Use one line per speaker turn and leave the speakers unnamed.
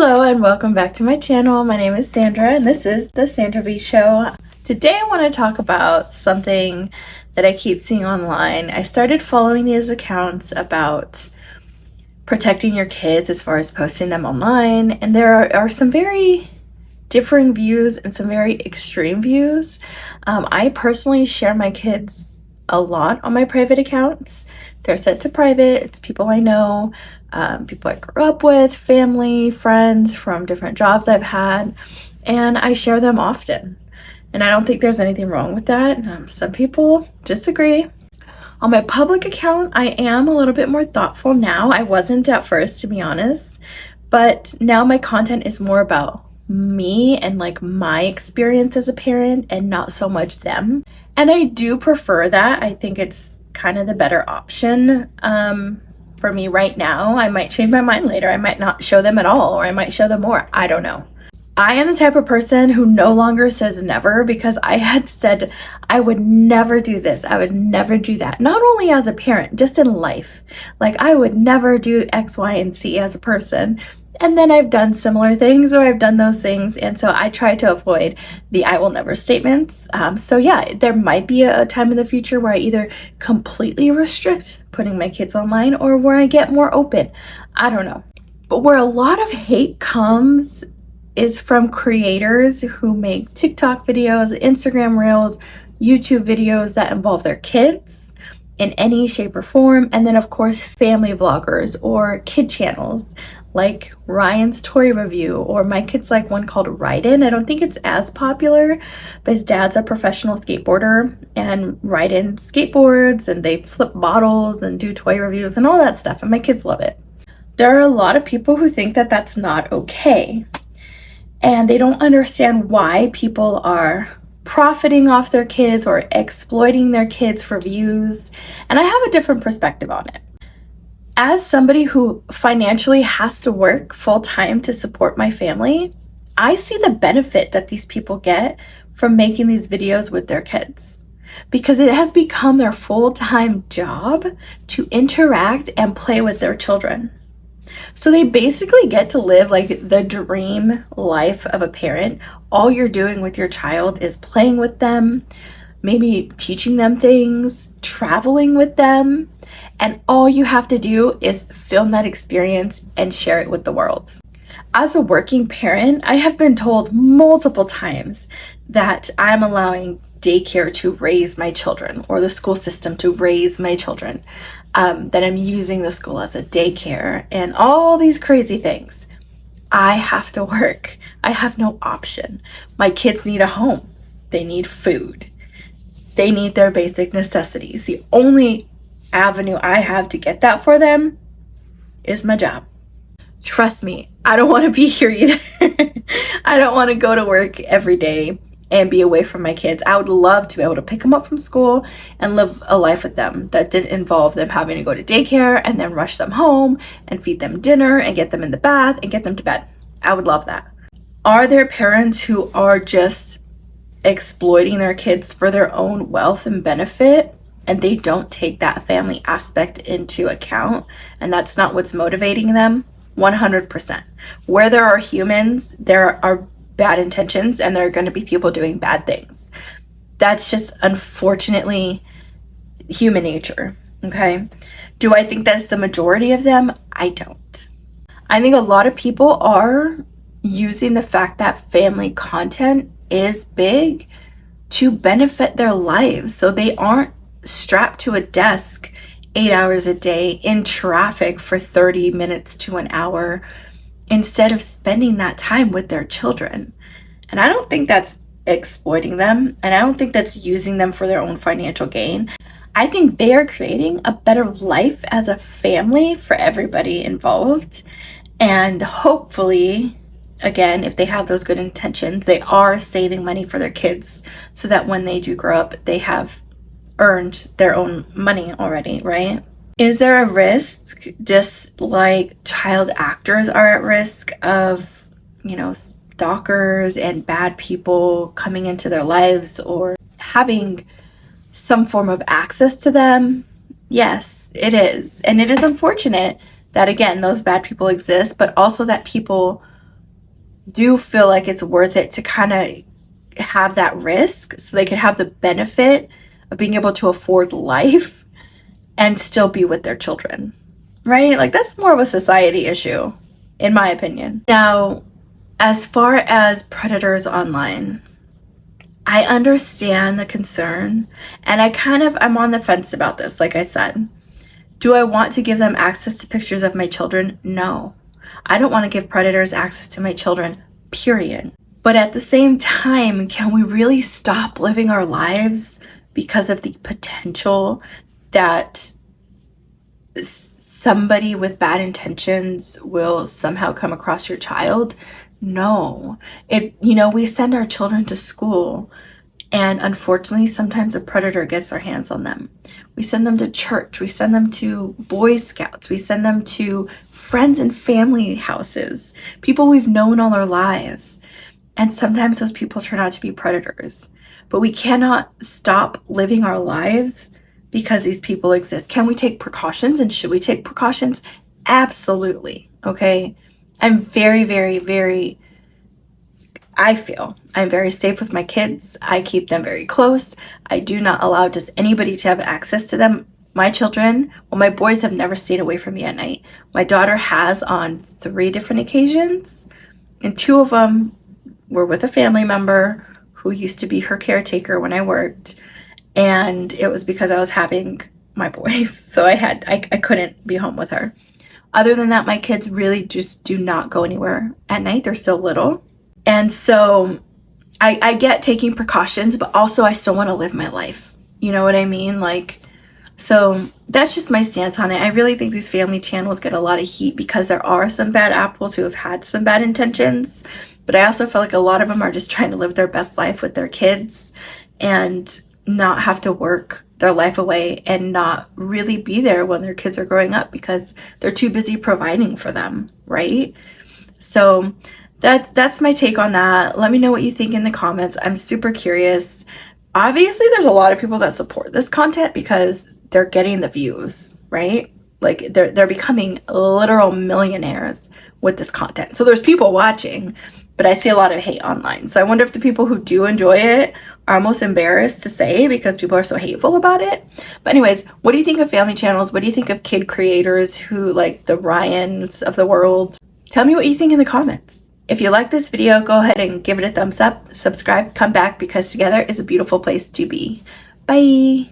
Hello and welcome back to my channel. My name is Sandra and this is the SandraV Show. Today I want to talk about something that I keep seeing online. I started following these accounts about protecting your kids as far as posting them online, and there are some very differing views and some very extreme views. I personally share my kids a lot on my private accounts. They're set to private. It's people I know, people I grew up with, family, friends from different jobs I've had, and I share them often. And I don't think there's anything wrong with that. Some people disagree. On my public account, I am a little bit more thoughtful now. I wasn't at first, to be honest, but now my content is more about me and like my experience as a parent and not so much them. And I do prefer that. I think it's kind of the better option for me right now. I might change my mind later. I might not show them at all, or I might show them more. I don't know. I am the type of person who no longer says never, because I had said I would never do this. I would never do that. Not only as a parent, just in life. Like I would never do X, Y, and Z as a person. And then I've done similar things, or I've done those things. And so I try to avoid the I will never statements. So yeah, there might be a time in the future where I either completely restrict putting my kids online or where I get more open. I don't know. But where a lot of hate comes is from creators who make TikTok videos, Instagram reels, YouTube videos that involve their kids in any shape or form. And then of course, family vloggers or kid channels like Ryan's Toy Review, or my kids like one called Ride-In. I don't think it's as popular, but his dad's a professional skateboarder, and Ride-In skateboards and they flip bottles and do toy reviews and all that stuff, and my kids love it. There are a lot of people who think that that's not okay, and they don't understand why people are profiting off their kids or exploiting their kids for views, and I have a different perspective on it. As somebody who financially has to work full-time to support my family, I see the benefit that these people get from making these videos with their kids, because it has become their full-time job to interact and play with their children. So they basically get to live like the dream life of a parent. All you're doing with your child is playing with them, maybe teaching them things, traveling with them, and all you have to do is film that experience and share it with the world. As a working parent, I have been told multiple times that I'm allowing daycare to raise my children, or the school system to raise my children, that I'm using the school as a daycare and all these crazy things. I have to work. I have no option. My kids need a home. They need food. They need their basic necessities. The only avenue I have to get that for them is my job. Trust me, I don't want to be here either. I don't want to go to work every day and be away from my kids. I would love to be able to pick them up from school and live a life with them that didn't involve them having to go to daycare and then rush them home and feed them dinner and get them in the bath and get them to bed. I would love that. Are there parents who are just exploiting their kids for their own wealth and benefit, and they don't take that family aspect into account, and that's not what's motivating them? 100%. Where there are humans, there are bad intentions, and there are going to be people doing bad things. That's just unfortunately human nature, okay? Do I think that's the majority of them? I don't. I think a lot of people are using the fact that family content is big to benefit their lives, so they aren't strapped to a desk 8 hours a day in traffic for 30 minutes to an hour instead of spending that time with their children. And I don't think that's exploiting them, and I don't think that's using them for their own financial gain. I think they are creating a better life as a family for everybody involved, and hopefully, again, if they have those good intentions, they are saving money for their kids so that when they do grow up, they have earned their own money already, right? Is there a risk, just like child actors are at risk of, stalkers and bad people coming into their lives or having some form of access to them? Yes, it is. And it is unfortunate that, again, those bad people exist, but also that people do feel like it's worth it to kind of have that risk so they could have the benefit of being able to afford life and still be with their children, right? Like, that's more of a society issue, in my opinion. Now, as far as predators online, I understand the concern, and I'm on the fence about this. Like I said, do I want to give them access to pictures of my children? No. I don't want to give predators access to my children, period. But at the same time, can we really stop living our lives because of the potential that somebody with bad intentions will somehow come across your child? No. We send our children to school, and unfortunately, sometimes a predator gets their hands on them. We send them to church. We send them to Boy Scouts. We send them to friends and family houses, people we've known all our lives. And sometimes those people turn out to be predators. But we cannot stop living our lives because these people exist. Can we take precautions, and should we take precautions? Absolutely. Okay. I'm very, very, very I feel I'm very safe with my kids. I keep them very close. I do not allow just anybody to have access to them. My children, well, my boys have never stayed away from me at night. My daughter has on 3 different occasions, and 2 of them were with a family member who used to be her caretaker when I worked, and it was because I was having my boys, so I couldn't be home with her. Other than that, my kids really just do not go anywhere at night. They're still little. And so I get taking precautions, but also I still want to live my life. You know what I mean? Like, so that's just my stance on it. I really think these family channels get a lot of heat because there are some bad apples who have had some bad intentions. But I also feel like a lot of them are just trying to live their best life with their kids and not have to work their life away and not really be there when their kids are growing up because they're too busy providing for them, right? So that's my take on that. Let me know what you think in the comments. I'm super curious. Obviously, there's a lot of people that support this content because they're getting the views, right? Like, they're becoming literal millionaires with this content. So there's people watching, but I see a lot of hate online. So I wonder if the people who do enjoy it are almost embarrassed to say because people are so hateful about it. But anyways, what do you think of family channels? What do you think of kid creators who, like the Ryans of the world? Tell me what you think in the comments. If you like this video, go ahead and give it a thumbs up, subscribe, come back, because together is a beautiful place to be. Bye!